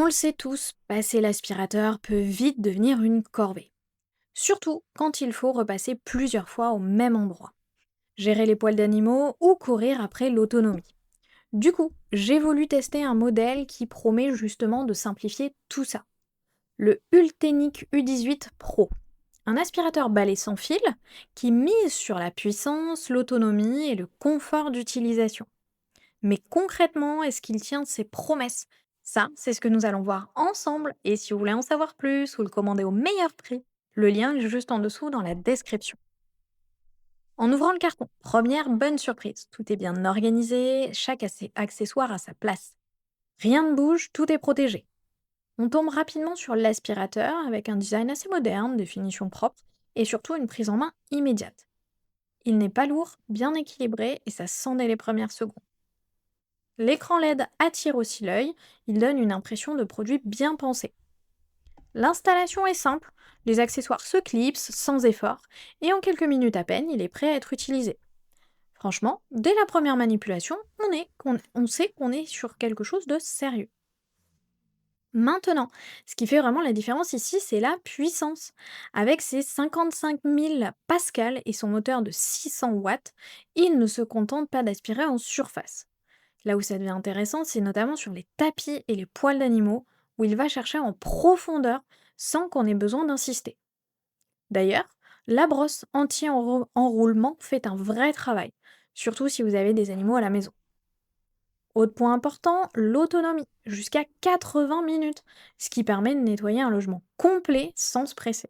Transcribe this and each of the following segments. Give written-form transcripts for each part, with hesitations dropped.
On le sait tous, passer l'aspirateur peut vite devenir une corvée. Surtout quand il faut repasser plusieurs fois au même endroit, gérer les poils d'animaux ou courir après l'autonomie. Du coup, j'ai voulu tester un modèle qui promet justement de simplifier tout ça. Le Ultenic U18 Pro. Un aspirateur balai sans fil qui mise sur la puissance, l'autonomie et le confort d'utilisation. Mais concrètement, est-ce qu'il tient ses promesses? Ça, c'est ce que nous allons voir ensemble. Et si vous voulez en savoir plus ou le commander au meilleur prix, le lien est juste en dessous dans la description. En ouvrant le carton, première bonne surprise. Tout est bien organisé, chaque accessoire à sa place. Rien ne bouge, tout est protégé. On tombe rapidement sur l'aspirateur avec un design assez moderne, des finitions propres et surtout une prise en main immédiate. Il n'est pas lourd, bien équilibré et ça sent dès les premières secondes. L'écran LED attire aussi l'œil, il donne une impression de produit bien pensé. L'installation est simple, les accessoires se clipsent sans effort, et en quelques minutes à peine, il est prêt à être utilisé. Franchement, dès la première manipulation, on sait qu'on est sur quelque chose de sérieux. Maintenant, ce qui fait vraiment la différence ici, c'est la puissance. Avec ses 55 000 pascal et son moteur de 600 watts, il ne se contente pas d'aspirer en surface. Là où ça devient intéressant, c'est notamment sur les tapis et les poils d'animaux, où il va chercher en profondeur sans qu'on ait besoin d'insister. D'ailleurs, la brosse anti-enroulement fait un vrai travail, surtout si vous avez des animaux à la maison. Autre point important, l'autonomie, jusqu'à 80 minutes, ce qui permet de nettoyer un logement complet sans se presser.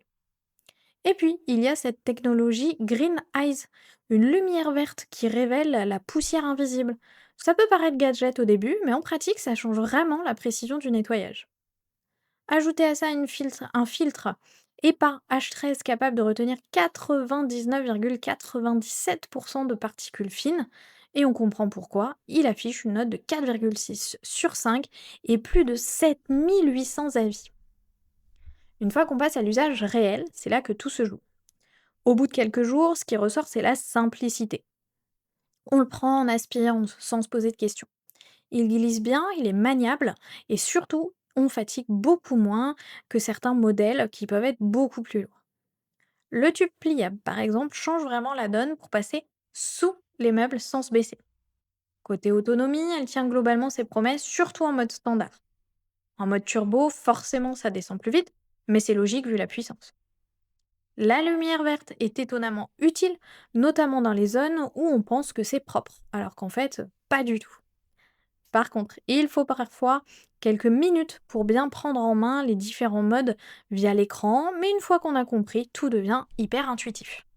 Et puis, il y a cette technologie Green Eyes, une lumière verte qui révèle la poussière invisible. Ça peut paraître gadget au début, mais en pratique, ça change vraiment la précision du nettoyage. Ajoutez à ça un filtre EPA H13 capable de retenir 99,97% de particules fines, et on comprend pourquoi, il affiche une note de 4,6 sur 5 et plus de 7800 avis. Une fois qu'on passe à l'usage réel, c'est là que tout se joue. Au bout de quelques jours, ce qui ressort, c'est la simplicité. On le prend, on aspire sans se poser de questions. Il glisse bien, il est maniable et surtout, on fatigue beaucoup moins que certains modèles qui peuvent être beaucoup plus lourds. Le tube pliable, par exemple, change vraiment la donne pour passer sous les meubles sans se baisser. Côté autonomie, elle tient globalement ses promesses, surtout en mode standard. En mode turbo, forcément, ça descend plus vite, mais c'est logique vu la puissance. La lumière verte est étonnamment utile, notamment dans les zones où on pense que c'est propre, alors qu'en fait, pas du tout. Par contre, il faut parfois quelques minutes pour bien prendre en main les différents modes via l'écran, mais une fois qu'on a compris, tout devient hyper intuitif.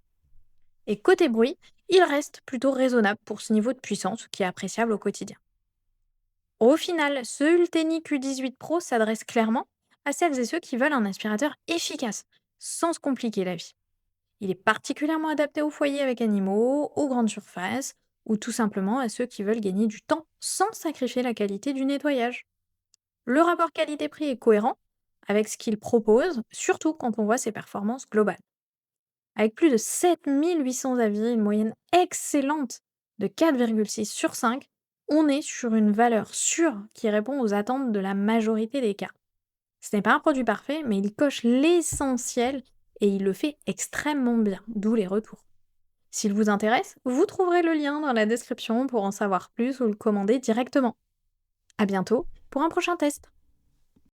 Et côté bruit, il reste plutôt raisonnable pour ce niveau de puissance qui est appréciable au quotidien. Au final, ce Ulteni Q18 Pro s'adresse clairement à celles et ceux qui veulent un aspirateur efficace, sans se compliquer la vie. Il est particulièrement adapté aux foyers avec animaux, aux grandes surfaces, ou tout simplement à ceux qui veulent gagner du temps sans sacrifier la qualité du nettoyage. Le rapport qualité-prix est cohérent avec ce qu'il propose, surtout quand on voit ses performances globales. Avec plus de 7800 avis, une moyenne excellente de 4,6 sur 5, on est sur une valeur sûre qui répond aux attentes de la majorité des cas. Ce n'est pas un produit parfait, mais il coche l'essentiel et il le fait extrêmement bien, d'où les retours. S'il vous intéresse, vous trouverez le lien dans la description pour en savoir plus ou le commander directement. À bientôt pour un prochain test.